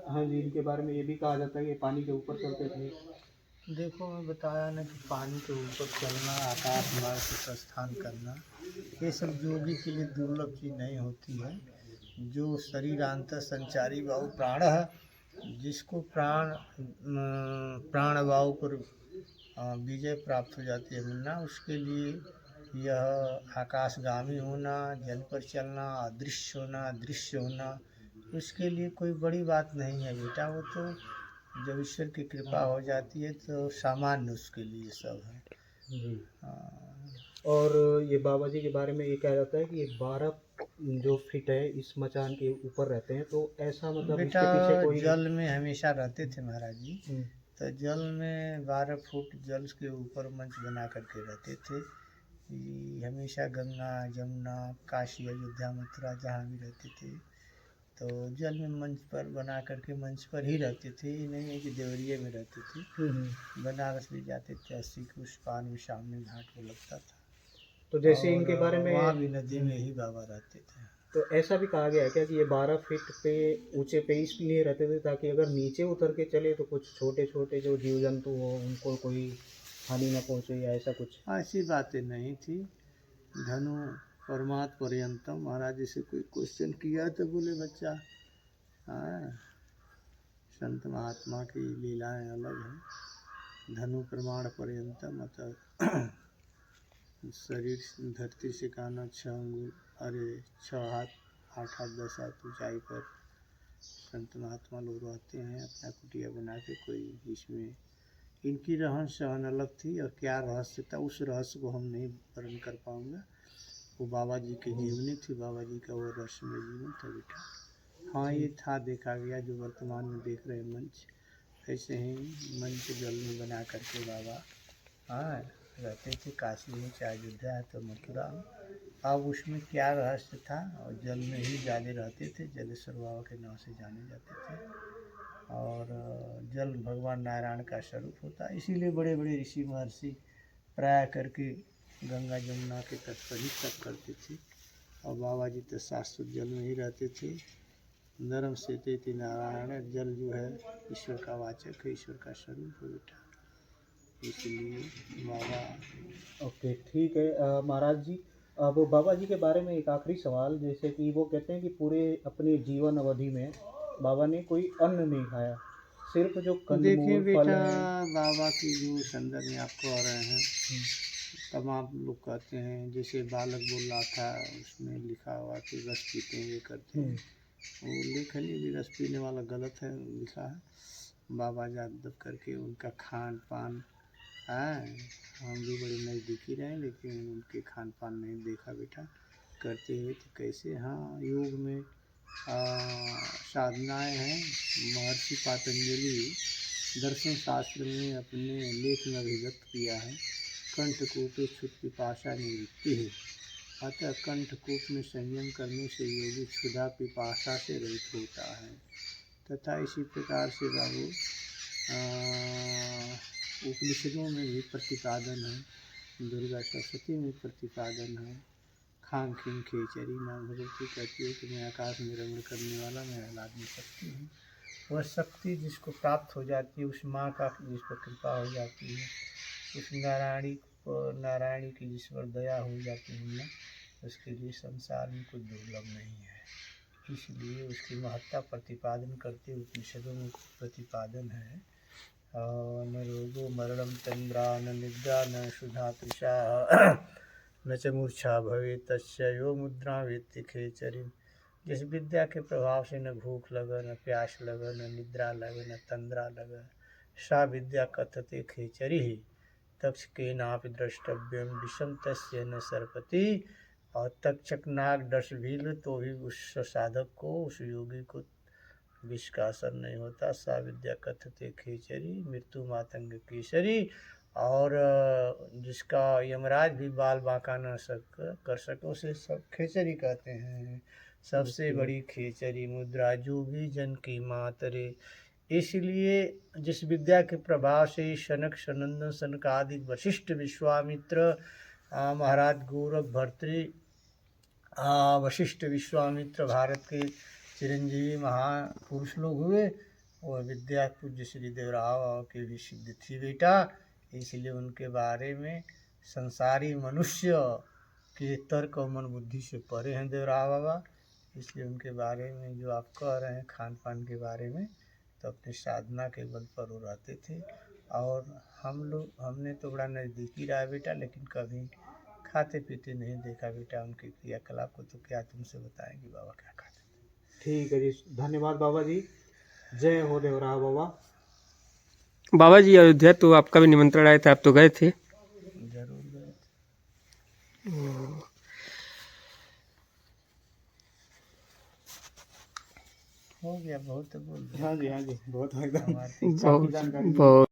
हाँ जी, इनके बारे में ये भी कहा जाता है कि ये पानी के ऊपर चलते थे। देखो मैं बताया ना कि पानी के ऊपर चलना, आकाश मार्ग से प्रस्थान करना, ये सब योगी के लिए दुर्लभ चीज़ नहीं होती है। जो शरीरांतर संचारी वायु प्राण है, जिसको प्राण वायु पर विजय प्राप्त हो जाती है मिलना, उसके लिए यह आकाशगामी होना, जल पर चलना, अदृश्य होना, दृश्य होना, उसके लिए कोई बड़ी बात नहीं है बेटा। वो तो जब ईश्वर की कृपा हो जाती है तो सामान्य उसके लिए सब है। जी। हाँ। और ये बाबा जी के बारे में ये कहा जाता है कि ये 12 जो फीट है इस मचान के ऊपर रहते हैं, तो ऐसा मतलब बेटा इसके पीछे कोई। जल में हमेशा रहते थे महाराज जी। हम्म, तो जल में 12 फुट जल के ऊपर मंच बना करके रहते थे। ये हमेशा गंगा जमुना काशी अयोध्या मथुरा जहाँ भी रहते थे तो जल में मंच पर बना करके मंच पर ही रहते थे। ये नहीं है कि देवरिया में रहते थे। बनारस भी जाते थे, 80 कोस पार में सामने घाट को लगता था। तो जैसे और इनके बारे में। वहाँ भी नदी में ही बाबा रहते थे। तो ऐसा भी कहा गया है क्या कि ये 12 फीट पे ऊंचे पे इसलिए रहते थे ताकि अगर नीचे उतर के चले तो कुछ छोटे छोटे जो जीव जंतु हो उनको कोई हानि ना पहुंचे, या ऐसा कुछ। ऐसी बातें नहीं थी। धनु परमात्म पर्यंतम, महाराज जी से कोई क्वेश्चन किया तो बोले बच्चा, हाँ संत महात्मा की लीलाएं अलग हैं। धनु प्रमाण पर्यंतम मतलब शरीर धरती से काना 6 अंगुल, अरे 6 हाथ 8 हाथ 10 हाथ ऊंचाई पर संत महात्मा लोग रहते हैं अपना कुटिया बना के। कोई इसमें इनकी रहन सहन अलग थी और क्या रहस्य था उस रहस्य को हम नहीं वर्णन कर पाऊँगा। वो बाबा जी की जीवनी थी, बाबा जी का वो रहस्यमय जीवन था बेटा। हाँ ये था देखा गया जो वर्तमान में देख रहे मंच, ऐसे ही मंच जल में बना करके बाबा हाँ रहते थे। काशी में चाहे अयोध्या है तो मथुरा में। अब उसमें क्या रहस्य था, और जल में ही ज़्यादा रहते थे, जलेश्वर बाबा के नाम से जाने जाते थे। और जल भगवान नारायण का स्वरूप होता है, इसीलिए बड़े बड़े ऋषि महर्षि प्राय करके गंगा जमुना के तट पर ही तप करते थे। और बाबा जी तो शाश्वत जल में ही रहते थे। नरम सेते नारायण, जल जो है ईश्वर का वाचक है, ईश्वर का स्वरूप है बेटा, इसलिए बाबा। ओके ठीक है। महाराज जी, अब बाबा जी के बारे में एक आखिरी सवाल, जैसे कि वो कहते हैं कि पूरे अपने जीवन अवधि में बाबा ने कोई अन्न नहीं खाया, सिर्फ जो देखिए कंदमूल फल बेटा, हैं। बाबा की जो संदर्भ में आपको आ रहे हैं तमाम लोग कहते हैं, जैसे बालक बोल रहा था उसमें लिखा हुआ कि रस पीते हैं ये करते हैं, वो लेखनी भी रस पीने वाला गलत है लिखा है। बाबा यादव करके उनका खान पान है, हम भी बड़े नज़दीकी रहे लेकिन उनके खान पान नहीं देखा बेटा करते हुए तो कैसे। हाँ योग में साधनाएँ हैं। महर्षि पातंजलि दर्शन शास्त्र में अपने लेख में अभिव्यक्त किया है, कंठकूपे क्षुत पिपाशा निवृत्ति है। अतः कंठकूप में संयम करने से योगी क्षुधा पिपाशा से रहित होता है। तथा इसी प्रकार से बाबू उपनिषदों में भी प्रतिपादन है, दुर्गा सप्तशती में प्रतिपादन है। खांग खिन खेचरी माँ भगवती कहती है कि मैं आकाश में रमण करने वाला मैं आह्लादनी शक्ति हूँ। वह शक्ति जिसको प्राप्त हो जाती है, उस माँ का जिस पर कृपा हो जाती है, उस नारायणी की जिस पर दया हो जाती है ना, उसके लिए संसार में कुछ दुर्लभ नहीं है। इसलिए उसकी महत्ता प्रतिपादन करते उपनिषदों में प्रतिपादन है। न रोगो मरणम चंद्रा न निद्रा न शुद्धा तृषा न च मूर्छा भवे तस्य यो मुद्रा वेत्ति खेचरी। जिस विद्या के प्रभाव से न भूख लगे न प्यास लगे न निद्रा लगे न तंद्रा लगे, सा विद्या कथते खेचरी ही तक्ष के नापि द्रष्टव्यम विषम तस्य न सरपति। और तक्षक नाग डस भील तो भी उस साधक को, उस योगी को विष का असर नहीं होता। सा विद्या कथते खेचरी मृत्यु मातंग केसरी। और जिसका यमराज भी बाल बांका न कर सके उसे सब खेचरी कहते हैं। सबसे बड़ी खेचरी मुद्रा जो भी जन की मातरे। इसलिए जिस विद्या के प्रभाव से सनक सनंदन सनकादिक वशिष्ठ विश्वामित्र महाराज गोरख भर्तृ वशिष्ठ विश्वामित्र भारत के चिरंजीवी महापुरुष लोग हुए, और विद्या पूज्य श्री देवराव के भी सिद्ध थी बेटा, इसलिए उनके बारे में संसारी मनुष्य के तर्क और मन बुद्धि से परे हैं देवराव बाबा। इसलिए उनके बारे में जो आप कह रहे हैं खान पान के बारे में, तो अपनी साधना के बल पर वो रहते थे। और हमने तो बड़ा नज़दीकी रहा बेटा, लेकिन कभी खाते पीते नहीं देखा बेटा उनके क्रियाकलाप को, तो क्या तुमसे बताएंगे बाबा क्या खाते थे। ठीक है जी, धन्यवाद बाबा जी। जय हो देवराव बाबा। बाबा जी अयोध्या तो आपका भी निमंत्रण आया था, आप तो गए थे? जरूर गए थे। हो गया बहुत बोल दिया। हाँ जी, हाँ जी, बहुत एकदम हमारी बहुत